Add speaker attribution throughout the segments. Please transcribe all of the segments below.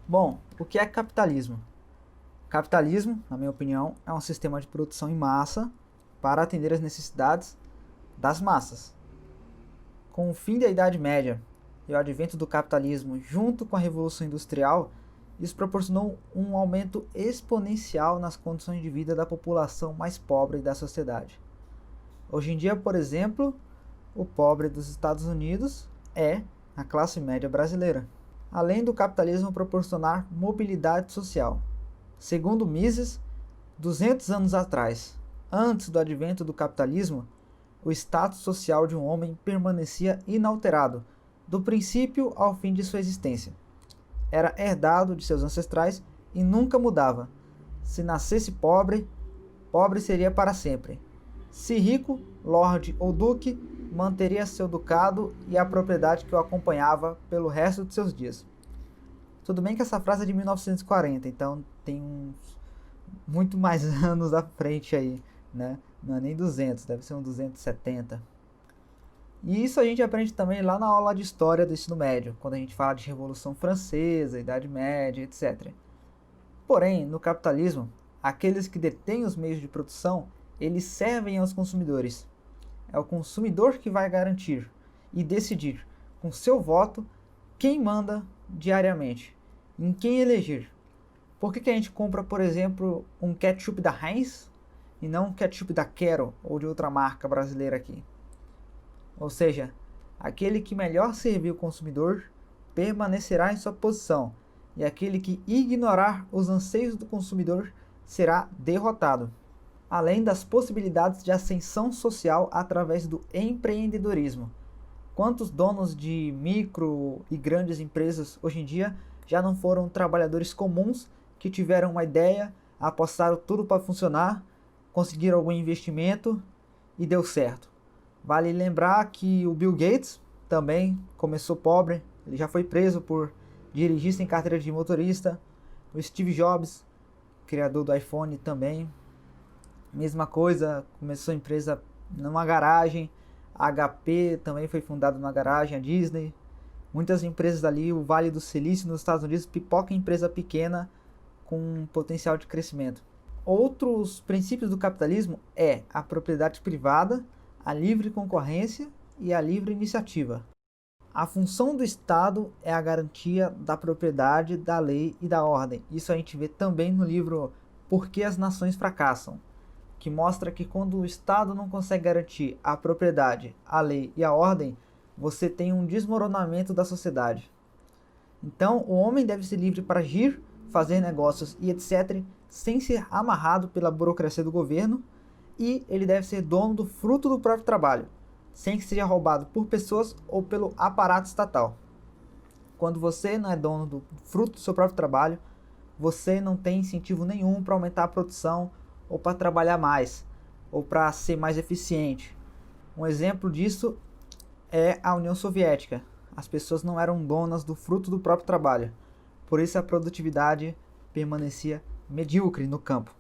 Speaker 1: Bom, o que é capitalismo? Capitalismo, na minha opinião, é um sistema de produção em massa para atender às necessidades das massas. Com o fim da Idade Média e o advento do capitalismo junto com a Revolução Industrial, isso proporcionou um aumento exponencial nas condições de vida da população mais pobre da sociedade. Hoje em dia, por exemplo, o pobre dos Estados Unidos é a classe média brasileira. Além do capitalismo proporcionar mobilidade social. Segundo Mises, 200 anos atrás, antes do advento do capitalismo, o status social de um homem permanecia inalterado, do princípio ao fim de sua existência. Era herdado de seus ancestrais e nunca mudava. Se nascesse pobre, pobre seria para sempre. Se rico, lorde ou duque, manteria seu ducado e a propriedade que o acompanhava pelo resto de seus dias. Tudo bem que essa frase é de 1940, então tem muito mais anos à frente aí, né? Não é nem 200, deve ser uns 270. E isso a gente aprende também lá na aula de História do ensino médio, quando a gente fala de Revolução Francesa, Idade Média, etc. Porém, no capitalismo, aqueles que detêm os meios de produção, eles servem aos consumidores. É o consumidor que vai garantir e decidir, com seu voto, quem manda diariamente, em quem eleger. Por que a gente compra, por exemplo, um ketchup da Heinz e não um ketchup da Quero ou de outra marca brasileira aqui? Ou seja, aquele que melhor servir o consumidor permanecerá em sua posição e aquele que ignorar os anseios do consumidor será derrotado. Além das possibilidades de ascensão social através do empreendedorismo. Quantos donos de micro e grandes empresas hoje em dia já não foram trabalhadores comuns que tiveram uma ideia, apostaram tudo para funcionar, conseguiram algum investimento e deu certo? Vale lembrar que o Bill Gates também começou pobre, ele já foi preso por dirigir sem carteira de motorista. O Steve Jobs, criador do iPhone, também. Mesma coisa, começou a empresa numa garagem. A HP também foi fundada numa garagem, a Disney. Muitas empresas ali, o Vale do Silício nos Estados Unidos, pipoca empresa pequena com potencial de crescimento. Outros princípios do capitalismo é a propriedade privada, a livre concorrência e a livre iniciativa. A função do Estado é a garantia da propriedade, da lei e da ordem. Isso a gente vê também no livro Por que as Nações Fracassam, que mostra que quando o Estado não consegue garantir a propriedade, a lei e a ordem, você tem um desmoronamento da sociedade. Então, o homem deve ser livre para agir, fazer negócios e etc., sem ser amarrado pela burocracia do governo, e ele deve ser dono do fruto do próprio trabalho, sem que seja roubado por pessoas ou pelo aparato estatal. Quando você não é dono do fruto do seu próprio trabalho, você não tem incentivo nenhum para aumentar a produção ou para trabalhar mais, ou para ser mais eficiente. Um exemplo disso é a União Soviética. As pessoas não eram donas do fruto do próprio trabalho, por isso a produtividade permanecia medíocre no campo.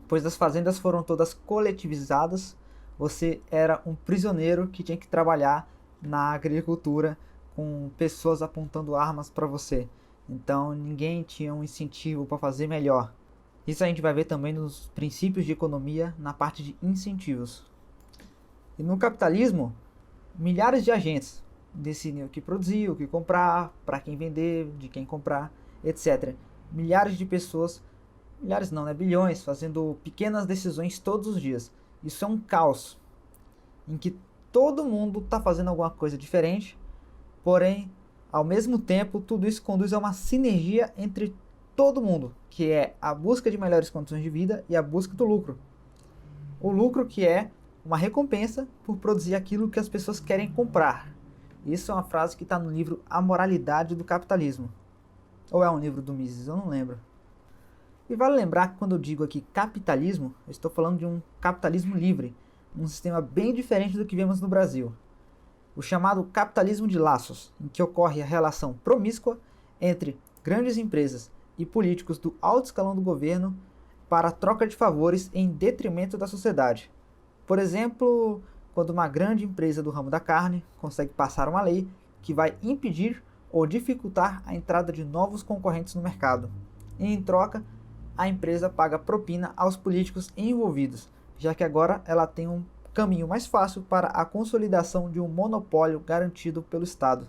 Speaker 1: Pois as fazendas foram todas coletivizadas, você era um prisioneiro que tinha que trabalhar na agricultura com pessoas apontando armas para você. Então ninguém tinha um incentivo para fazer melhor. Isso a gente vai ver também nos princípios de economia, na parte de incentivos. E no capitalismo, milhares de agentes decidem o que produzir, o que comprar, para quem vender, de quem comprar, etc. Milhares de pessoas, milhares não, né? Bilhões, fazendo pequenas decisões todos os dias. Isso é um caos, em que todo mundo está fazendo alguma coisa diferente, porém, ao mesmo tempo, tudo isso conduz a uma sinergia entre todo mundo, que é a busca de melhores condições de vida e a busca do lucro. O lucro que é uma recompensa por produzir aquilo que as pessoas querem comprar. Isso é uma frase que está no livro A Moralidade do Capitalismo. Ou é um livro do Mises, eu não lembro. E vale lembrar que quando eu digo aqui capitalismo, eu estou falando de um capitalismo livre, um sistema bem diferente do que vemos no Brasil. O chamado capitalismo de laços, em que ocorre a relação promíscua entre grandes empresas e políticos do alto escalão do governo para a troca de favores em detrimento da sociedade. Por exemplo, quando uma grande empresa do ramo da carne consegue passar uma lei que vai impedir ou dificultar a entrada de novos concorrentes no mercado. E, em troca, a empresa paga propina aos políticos envolvidos, já que agora ela tem um caminho mais fácil para a consolidação de um monopólio garantido pelo Estado.